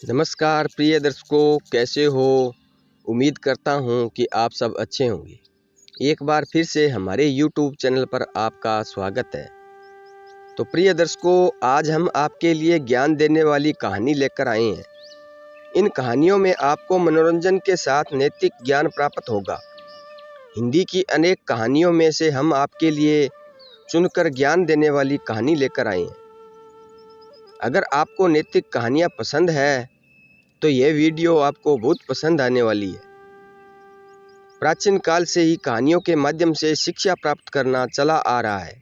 नमस्कार प्रिय दर्शकों, कैसे हो? उम्मीद करता हूँ कि आप सब अच्छे होंगे। एक बार फिर से हमारे YouTube चैनल पर आपका स्वागत है। तो प्रिय दर्शकों, आज हम आपके लिए ज्ञान देने वाली कहानी लेकर आए हैं। इन कहानियों में आपको मनोरंजन के साथ नैतिक ज्ञान प्राप्त होगा। हिंदी की अनेक कहानियों में से हम आपके लिए चुनकर ज्ञान देने वाली कहानी लेकर आए हैं। अगर आपको नैतिक कहानियाँ पसंद है तो यह वीडियो आपको बहुत पसंद आने वाली है। प्राचीन काल से ही कहानियों के माध्यम से शिक्षा प्राप्त करना चला आ रहा है।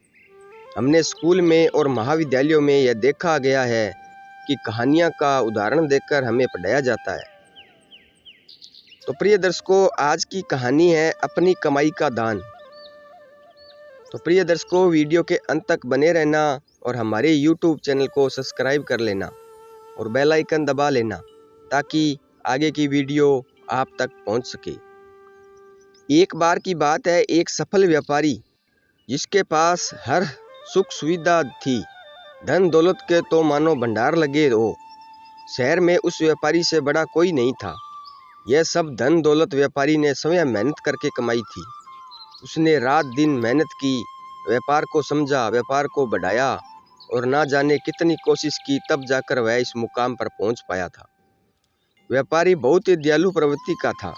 हमने स्कूल में और महाविद्यालयों में यह देखा गया है कि कहानियां का उदाहरण देकर हमें पढ़ाया जाता है। तो प्रिय दर्शकों, आज की कहानी है अपनी कमाई का दान। तो प्रिय दर्शकों, वीडियो के अंत तक बने रहना और हमारे YouTube चैनल को सब्सक्राइब कर लेना और बेल आइकन दबा लेना ताकि आगे की वीडियो आप तक पहुंच सके। एक बार की बात है, एक सफल व्यापारी जिसके पास हर सुख सुविधा थी, धन दौलत के तो मानो भंडार लगे हो। शहर में उस व्यापारी से बड़ा कोई नहीं था। यह सब धन दौलत व्यापारी ने स्वयं मेहनत करके कमाई थी। उसने रात दिन मेहनत की, व्यापार को समझा, व्यापार को बढ़ाया और ना जाने कितनी कोशिश की, तब जाकर वह इस मुकाम पर पहुंच पाया था। व्यापारी बहुत ही दयालु प्रवृत्ति का था।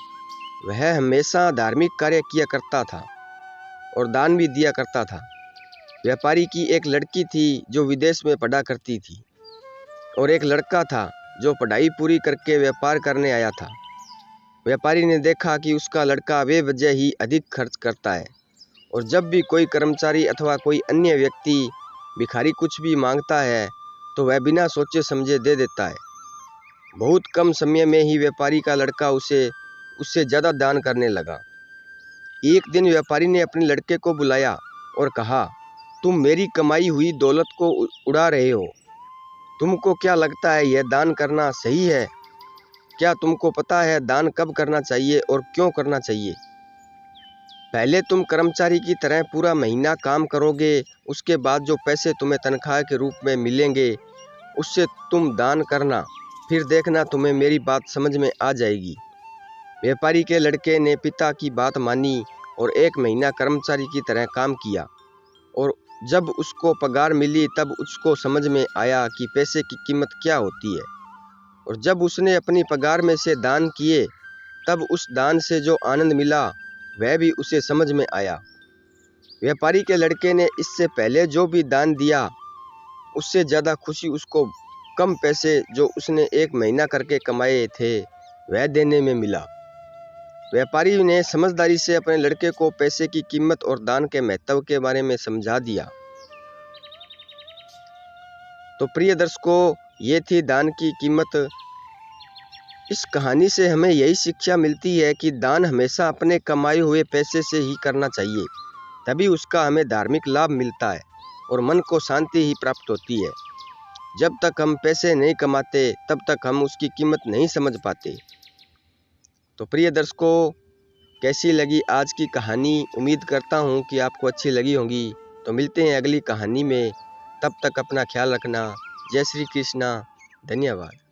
वह हमेशा धार्मिक कार्य किया करता था और दान भी दिया करता था। व्यापारी की एक लड़की थी जो विदेश में पढ़ा करती थी और एक लड़का था जो पढ़ाई पूरी करके व्यापार करने आया था। व्यापारी ने देखा कि उसका लड़का बेवजह ही अधिक खर्च करता है और जब भी कोई कर्मचारी अथवा कोई अन्य व्यक्ति भिखारी कुछ भी मांगता है तो वह बिना सोचे समझे दे देता है। बहुत कम समय में ही व्यापारी का लड़का उससे ज़्यादा दान करने लगा। एक दिन व्यापारी ने अपने लड़के को बुलाया और कहा, तुम मेरी कमाई हुई दौलत को उड़ा रहे हो। तुमको क्या लगता है यह दान करना सही है? क्या तुमको पता है दान कब करना चाहिए और क्यों करना चाहिए? पहले तुम कर्मचारी की तरह पूरा महीना काम करोगे, उसके बाद जो पैसे तुम्हें तनख्वाह के रूप में मिलेंगे उससे तुम दान करना, फिर देखना तुम्हें मेरी बात समझ में आ जाएगी। व्यापारी के लड़के ने पिता की बात मानी और एक महीना कर्मचारी की तरह काम किया और जब उसको पगार मिली तब उसको समझ में आया कि पैसे की कीमत क्या होती है। और जब उसने अपनी पगार में से दान किए तब उस दान से जो आनंद मिला वह भी उसे समझ में आया। व्यापारी के लड़के ने इससे पहले जो भी दान दिया उससे ज़्यादा खुशी उसको कम पैसे जो उसने एक महीना करके कमाए थे वह देने में मिला। व्यापारी ने समझदारी से अपने लड़के को पैसे की कीमत और दान के महत्व के बारे में समझा दिया। तो प्रिय दर्शकों, ये थी दान की कीमत। इस कहानी से हमें यही शिक्षा मिलती है कि दान हमेशा अपने कमाए हुए पैसे से ही करना चाहिए, तभी उसका हमें धार्मिक लाभ मिलता है और मन को शांति ही प्राप्त होती है। जब तक हम पैसे नहीं कमाते तब तक हम उसकी कीमत नहीं समझ पाते। तो प्रिय दर्शकों, कैसी लगी आज की कहानी? उम्मीद करता हूँ कि आपको अच्छी लगी होगी। तो मिलते हैं अगली कहानी में, तब तक अपना ख्याल रखना। जय श्री कृष्णा। धन्यवाद।